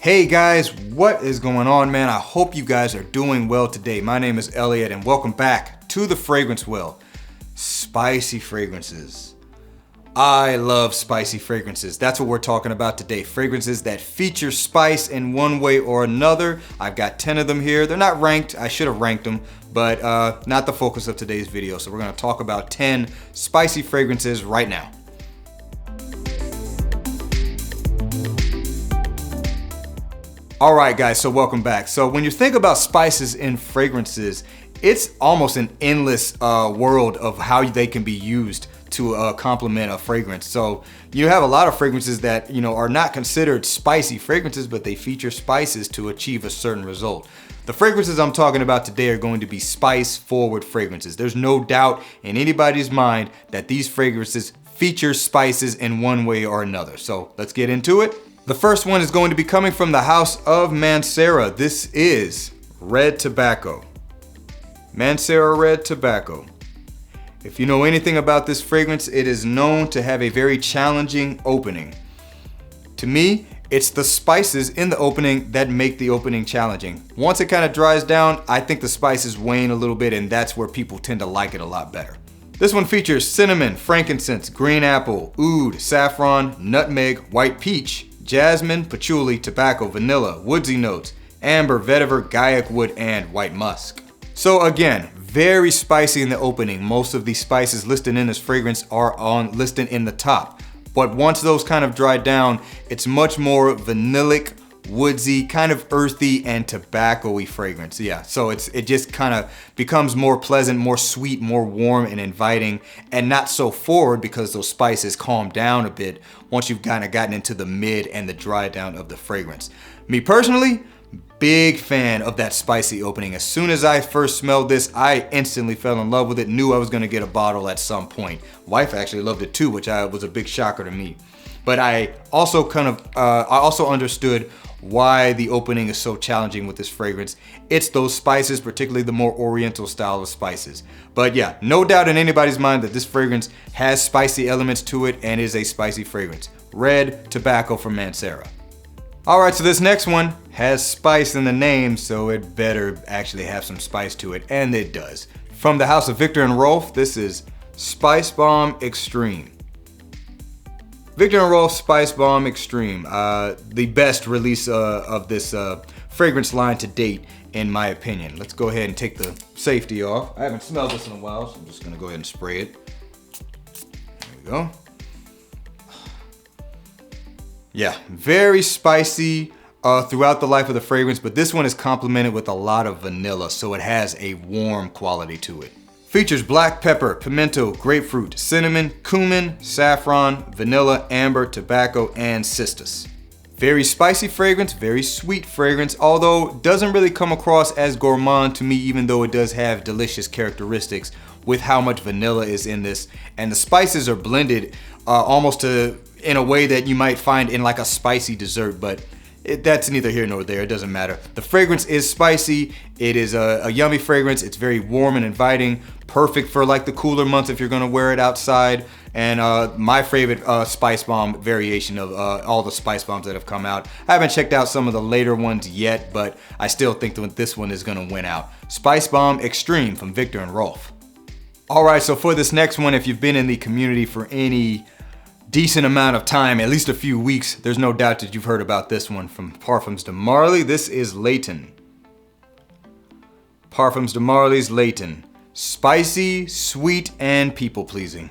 Hey guys, what is going on, man? I hope you guys are doing well today. My name is Elliot and welcome back to the Fragrance Wheel. Spicy fragrances. I love spicy fragrances. That's what we're talking about today. Fragrances that feature spice in one way or another. I've got 10 of them here. They're not ranked. I should have ranked them, but not the focus of today's video. So we're gonna talk about 10 spicy fragrances right now. All right, guys, so welcome back. So when you think about spices in fragrances, it's almost an endless world of how they can be used to complement a fragrance. So you have a lot of fragrances that, are not considered spicy fragrances, but they feature spices to achieve a certain result. The fragrances I'm talking about today are going to be spice-forward fragrances. There's no doubt in anybody's mind that these fragrances feature spices in one way or another. So let's get into it. The first one is going to be coming from the house of Mancera. This is Red Tobacco. Mancera Red Tobacco. If you know anything about this fragrance, it is known to have a very challenging opening. To me, it's the spices in the opening that make the opening challenging. Once it kind of dries down, I think the spices wane a little bit, and that's where people tend to like it a lot better. This one features cinnamon, frankincense, green apple, oud, saffron, nutmeg, white peach, jasmine, patchouli, tobacco, vanilla, woodsy notes, amber, vetiver, gaiac wood, and white musk. So again, very spicy in the opening. Most of the spices listed in this fragrance are listed in the top. But once those kind of dry down, it's much more vanillic, woodsy, kind of earthy and tobacco-y fragrance. Yeah, so it just kind of becomes more pleasant, more sweet, more warm and inviting, and not so forward because those spices calm down a bit once you've kind of gotten into the mid and the dry down of the fragrance. Me personally, big fan of that spicy opening. As soon as I first smelled this, I instantly fell in love with it, knew I was gonna get a bottle at some point. Wife actually loved it too, which was a big shocker to me. But I also understood why the opening is so challenging with this fragrance. It's those spices, particularly the more oriental style of spices. But yeah, no doubt in anybody's mind that this fragrance has spicy elements to it and is a spicy fragrance. Red Tobacco from Mancera. All right, so this next one has spice in the name, so it better actually have some spice to it, and it does. From the house of Viktor and Rolf, this is Spice Bomb Extreme. Viktor and Rolf Spice Bomb Extreme, the best release of this fragrance line to date, in my opinion. Let's go ahead and take the safety off. I haven't smelled this in a while, so I'm just gonna go ahead and spray it. There we go. Yeah, very spicy throughout the life of the fragrance, but this one is complemented with a lot of vanilla, so it has a warm quality to it. Features black pepper, pimento, grapefruit, cinnamon, cumin, saffron, vanilla, amber, tobacco, and cistus. Very spicy fragrance, very sweet fragrance, although doesn't really come across as gourmand to me, even though it does have delicious characteristics with how much vanilla is in this. And the spices are blended almost in a way that you might find in like a spicy dessert, but that's neither here nor there, it doesn't matter. The fragrance is spicy, it is a yummy fragrance, it's very warm and inviting, perfect for like the cooler months if you're gonna wear it outside, and my favorite spice bomb variation of all the spice bombs that have come out. I haven't checked out some of the later ones yet, but I still think that this one is gonna win out. Spice Bomb Extreme from Viktor and Rolf. All right, so for this next one, if you've been in the community for any decent amount of time, at least a few weeks, there's no doubt that you've heard about this one from Parfums de Marly. This is Layton. Parfums de Marly's Layton. Spicy, sweet, and people-pleasing.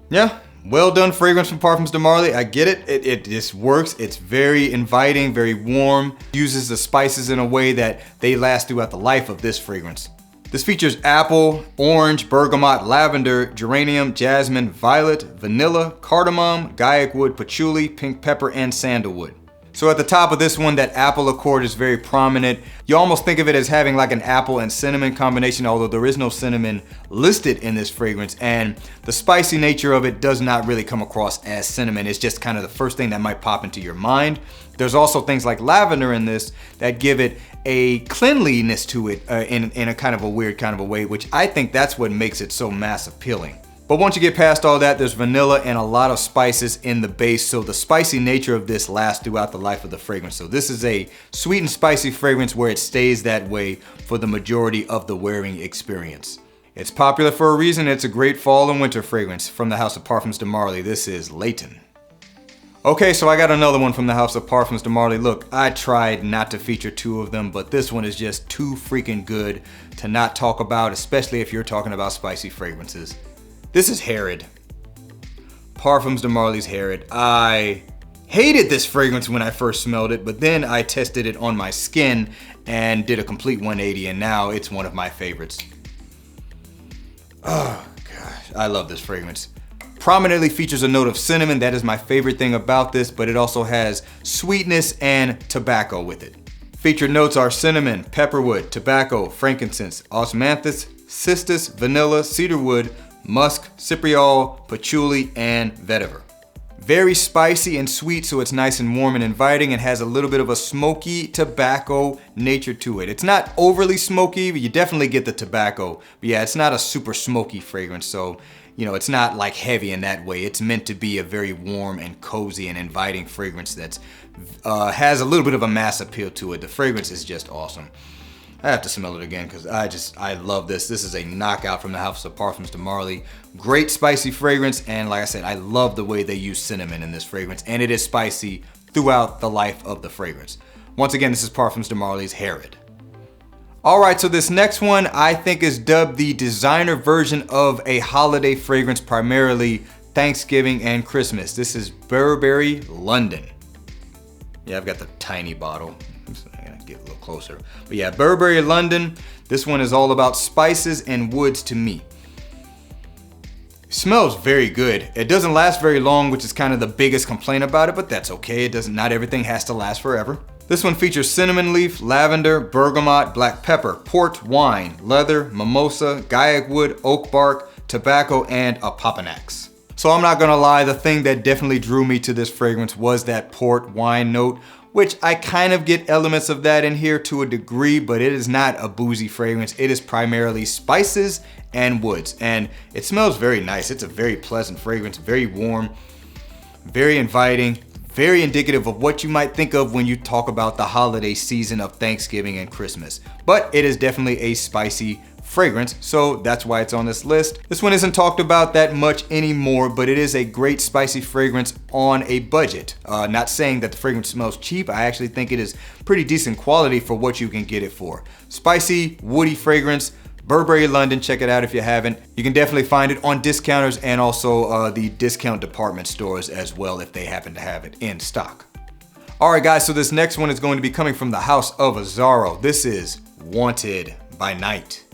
Yeah, well done fragrance from Parfums de Marly. I get it. It just works. It's very inviting, very warm. Uses the spices in a way that they last throughout the life of this fragrance. This features apple, orange, bergamot, lavender, geranium, jasmine, violet, vanilla, cardamom, gaiac wood, patchouli, pink pepper, and sandalwood. So at the top of this one, that apple accord is very prominent. You almost think of it as having like an apple and cinnamon combination, although there is no cinnamon listed in this fragrance, and the spicy nature of it does not really come across as cinnamon. It's just kind of the first thing that might pop into your mind. There's also things like lavender in this that give it a cleanliness to it in a kind of a weird kind of a way, which I think that's what makes it so mass appealing. But once you get past all that, there's vanilla and a lot of spices in the base, so the spicy nature of this lasts throughout the life of the fragrance. So this is a sweet and spicy fragrance where it stays that way for the majority of the wearing experience. It's popular for a reason. It's a great fall and winter fragrance from the House of Parfums de Marly. This is Layton. Okay, so I got another one from the House of Parfums de Marly. Look, I tried not to feature two of them, but this one is just too freaking good to not talk about, especially if you're talking about spicy fragrances. This is Herod. Parfums de Marly's Herod. I hated this fragrance when I first smelled it, but then I tested it on my skin and did a complete 180, and now it's one of my favorites. Oh gosh, I love this fragrance. Prominently features a note of cinnamon. That is my favorite thing about this, but it also has sweetness and tobacco with it. Featured notes are cinnamon, pepperwood, tobacco, frankincense, osmanthus, cistus, vanilla, cedarwood, musk, cypriol, patchouli, and vetiver. Very spicy and sweet, so it's nice and warm and inviting, and has a little bit of a smoky tobacco nature to it. It's not overly smoky, but you definitely get the tobacco. But yeah, it's not a super smoky fragrance, so you know, it's not like heavy in that way. It's meant to be a very warm and cozy and inviting fragrance that has a little bit of a mass appeal to it. The fragrance is just awesome. I have to smell it again because I love this. This is a knockout from the House of Parfums de Marly. Great spicy fragrance, and like I said, I love the way they use cinnamon in this fragrance, and it is spicy throughout the life of the fragrance. Once again, this is Parfums de Marly's Herod. Alright, so this next one I think is dubbed the designer version of a holiday fragrance, primarily Thanksgiving and Christmas. This is Burberry London. Yeah, I've got the tiny bottle. I gotta get a little closer. But yeah, Burberry London. This one is all about spices and woods to me. Smells very good. It doesn't last very long, which is kind of the biggest complaint about it, but that's okay. Not everything has to last forever. This one features cinnamon leaf, lavender, bergamot, black pepper, port, wine, leather, mimosa, gaiac wood, oak bark, tobacco, and a papanax. So I'm not gonna lie, the thing that definitely drew me to this fragrance was that port wine note, which I kind of get elements of that in here to a degree, but it is not a boozy fragrance. It is primarily spices and woods, and it smells very nice. It's a very pleasant fragrance, very warm, very inviting, very indicative of what you might think of when you talk about the holiday season of Thanksgiving and Christmas. But it is definitely a spicy fragrance, so that's why it's on this list. This one isn't talked about that much anymore, but it is a great spicy fragrance on a budget. Not saying that the fragrance smells cheap. I actually think it is pretty decent quality for what you can get it for. Spicy, woody fragrance, Burberry London, check it out if you haven't. You can definitely find it on discounters and also the discount department stores as well if they happen to have it in stock. Alright guys, so this next one is going to be coming from the House of Azzaro. This is Wanted by Night.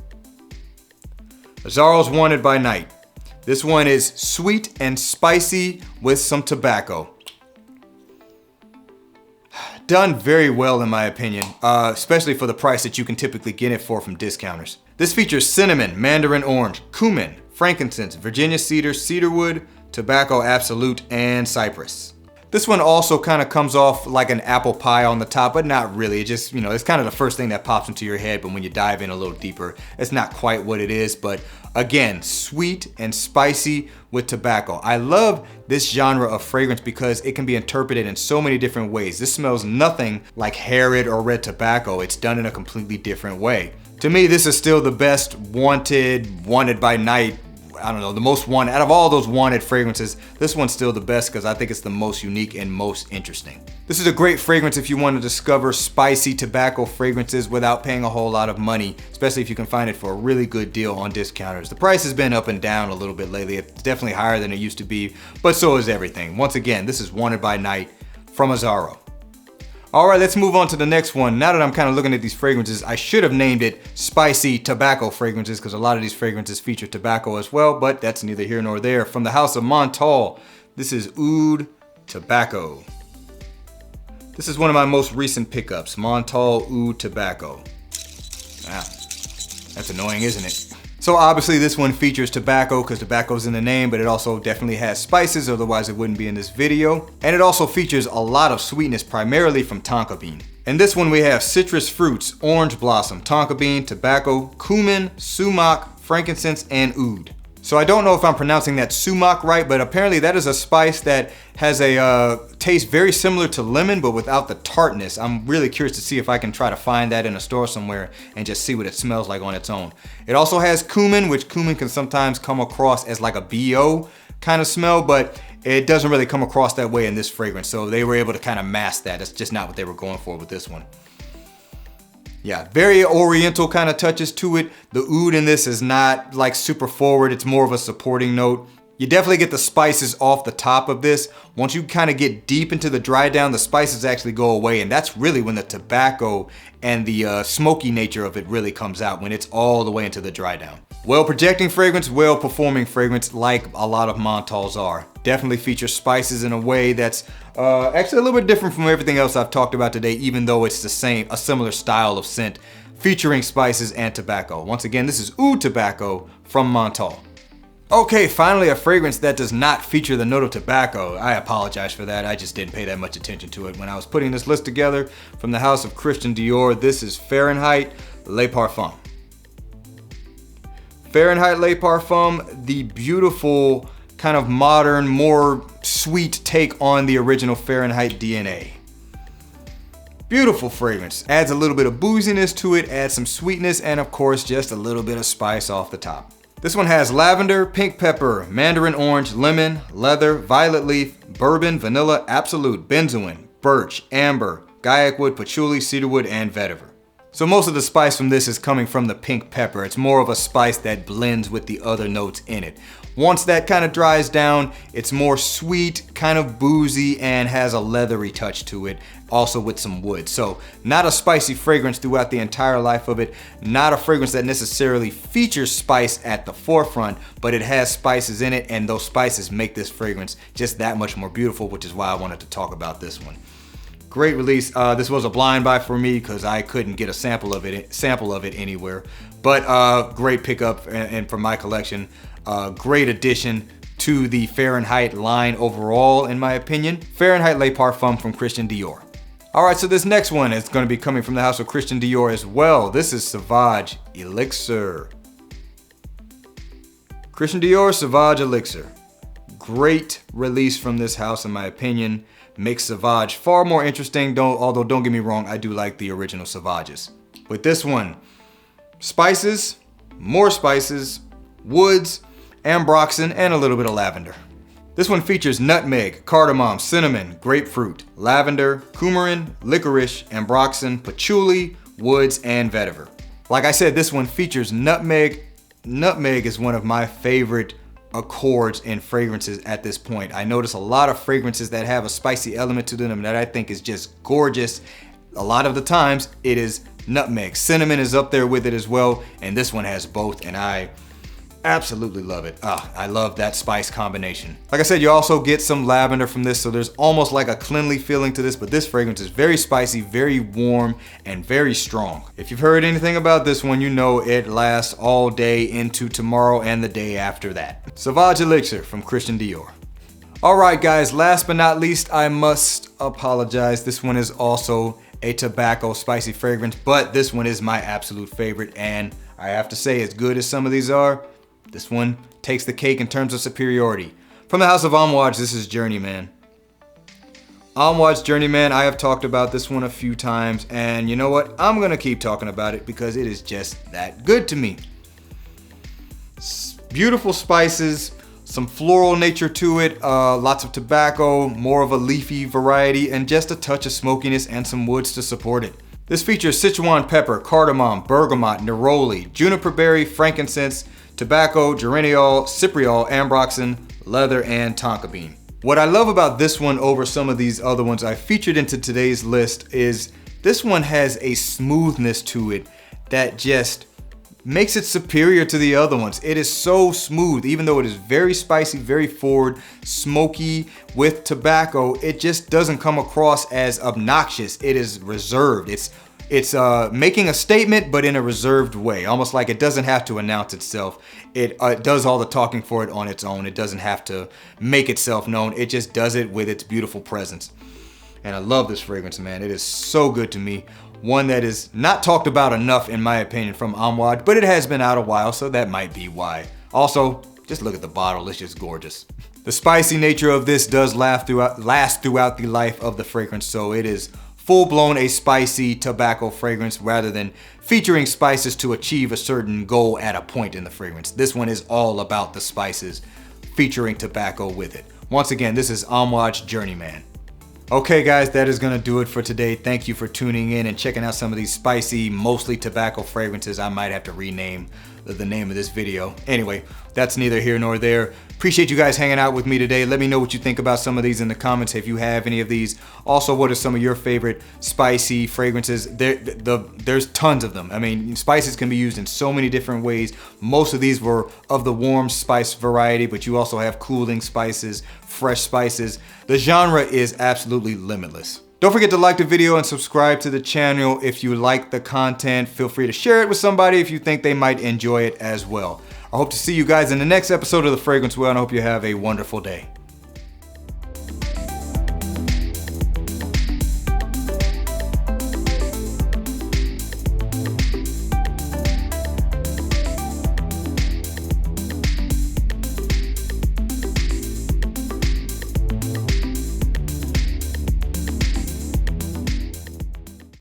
Azzaro's Wanted by Night. This one is sweet and spicy with some tobacco. Done very well in my opinion, especially for the price that you can typically get it for from discounters. This features cinnamon, mandarin orange, cumin, frankincense, Virginia cedar, cedarwood, tobacco absolute, and cypress. This one also kind of comes off like an apple pie on the top, but not really. It just, you know, it's kind of the first thing that pops into your head, but when you dive in a little deeper, it's not quite what it is. But again, sweet and spicy with tobacco. I love this genre of fragrance because it can be interpreted in so many different ways. This smells nothing like Herod or red tobacco. It's done in a completely different way. To me, this is still the best wanted by night. I don't know, the most wanted, out of all those wanted fragrances, this one's still the best because I think it's the most unique and most interesting. This is a great fragrance if you want to discover spicy tobacco fragrances without paying a whole lot of money, especially if you can find it for a really good deal on discounters. The price has been up and down a little bit lately. It's definitely higher than it used to be, but so is everything. Once again, this is Wanted by Night from Azzaro. Alright, let's move on to the next one. Now that I'm kind of looking at these fragrances, I should have named it Spicy Tobacco Fragrances because a lot of these fragrances feature tobacco as well, but that's neither here nor there. From the House of Montal, this is Oud Tobacco. This is one of my most recent pickups, Montal Oud Tobacco. Wow, that's annoying, isn't it? So obviously this one features tobacco because tobacco's in the name, but it also definitely has spices, otherwise it wouldn't be in this video. And it also features a lot of sweetness, primarily from tonka bean. In this one we have citrus fruits, orange blossom, tonka bean, tobacco, cumin, sumac, frankincense, and oud. So I don't know if I'm pronouncing that sumac right, but apparently that is a spice that has a taste very similar to lemon, but without the tartness. I'm really curious to see if I can try to find that in a store somewhere and just see what it smells like on its own. It also has cumin, which cumin can sometimes come across as like a BO kind of smell, but it doesn't really come across that way in this fragrance. So they were able to kind of mask that. That's just not what they were going for with this one. Yeah, very oriental kind of touches to it. The oud in this is not like super forward. It's more of a supporting note. You definitely get the spices off the top of this. Once you kind of get deep into the dry down, the spices actually go away. And that's really when the tobacco and the smoky nature of it really comes out, when it's all the way into the dry down. Well projecting fragrance, well performing fragrance, like a lot of menthols are. Definitely features spices in a way that's actually a little bit different from everything else I've talked about today, even though it's a similar style of scent featuring spices and tobacco. Once again, this is oud tobacco from menthol. Okay, finally a fragrance that does not feature the note of tobacco. I apologize for that. I just didn't pay that much attention to it when I was putting this list together. From the house of Christian Dior, this is Fahrenheit Le Parfum. Fahrenheit Le Parfum, the beautiful kind of modern, more sweet take on the original Fahrenheit DNA. Beautiful fragrance. Adds a little bit of booziness to it, adds some sweetness, and of course, just a little bit of spice off the top. This one has lavender, pink pepper, mandarin orange, lemon, leather, violet leaf, bourbon, vanilla, absolute, benzoin, birch, amber, gaiac wood, patchouli, cedarwood, and vetiver. So most of the spice from this is coming from the pink pepper. It's more of a spice that blends with the other notes in it. Once that kind of dries down, it's more sweet, kind of boozy, and has a leathery touch to it, also with some wood. So not a spicy fragrance throughout the entire life of it. Not a fragrance that necessarily features spice at the forefront, but it has spices in it, and those spices make this fragrance just that much more beautiful, which is why I wanted to talk about this one. Great release. This was a blind buy for me because I couldn't get a sample of it anywhere. But great pickup and from my collection. Great addition to the Fahrenheit line overall, in my opinion. Fahrenheit Le Parfum from Christian Dior. All right, so this next one is going to be coming from the house of Christian Dior as well. This is Sauvage Elixir. Christian Dior Sauvage Elixir. Great release from this house, in my opinion. Makes Sauvage far more interesting, although don't get me wrong, I do like the original Sauvages. With this one, spices, more spices, woods, ambroxan, and a little bit of lavender. This one features nutmeg, cardamom, cinnamon, grapefruit, lavender, coumarin, licorice, ambroxan, patchouli, woods, and vetiver. Like I said, this one features nutmeg. Nutmeg is one of my favorite accords in fragrances at this point. I notice a lot of fragrances that have a spicy element to them that I think is just gorgeous. A lot of the times it is nutmeg. Cinnamon is up there with it as well, and this one has both, and I absolutely love it. I love that spice combination. Like I said, you also get some lavender from this, so there's almost like a cleanly feeling to this, but this fragrance is very spicy, very warm, and very strong. If you've heard anything about this one, you know it lasts all day into tomorrow and the day after that. Sauvage Elixir from Christian Dior. All right, guys, last but not least, I must apologize. This one is also a tobacco spicy fragrance, but this one is my absolute favorite, and I have to say, as good as some of these are, this one takes the cake in terms of superiority. From the house of Amouage, this is Journeyman. Amouage Journeyman, I have talked about this one a few times, and you know what? I'm gonna keep talking about it because it is just that good to me. Beautiful spices, some floral nature to it, lots of tobacco, more of a leafy variety, and just a touch of smokiness and some woods to support it. This features Sichuan pepper, cardamom, bergamot, neroli, juniper berry, frankincense, tobacco, geraniol, cypriol, ambroxan, leather, and tonka bean. What I love about this one over some of these other ones I featured into today's list is this one has a smoothness to it that just makes it superior to the other ones. It is so smooth, even though it is very spicy, very forward, smoky with tobacco, it just doesn't come across as obnoxious. It is reserved. It's making a statement, but in a reserved way, almost like it doesn't have to announce itself. It does all the talking for it on its own. It doesn't have to make itself known. It just does it with its beautiful presence. And I love this fragrance, man. It is so good to me. One that is not talked about enough, in my opinion, from Amouage, but it has been out a while, so that might be why. Also, Just look at the bottle, it's just gorgeous. The spicy nature of this does last throughout the life of the fragrance, so it is full-blown a spicy tobacco fragrance rather than featuring spices to achieve a certain goal at a point in the fragrance. This one is all about the spices, featuring tobacco with it. Once again, this is Amwad's Journeyman. Okay guys, that is gonna do it for today. Thank you for tuning in and checking out some of these spicy, mostly tobacco fragrances. I might have to rename the name of this video. Anyway, that's neither here nor there. Appreciate you guys hanging out with me today. Let me know what you think about some of these in the comments if you have any of these. Also, what are some of your favorite spicy fragrances? There's tons of them. I mean, spices can be used in so many different ways. Most of these were of the warm spice variety, but you also have cooling spices, fresh spices. The genre is absolutely limitless. Don't forget to like the video and subscribe to the channel if you like the content. Feel free to share it with somebody if you think they might enjoy it as well. I hope to see you guys in the next episode of The Fragrance Wheel, and I hope you have a wonderful day.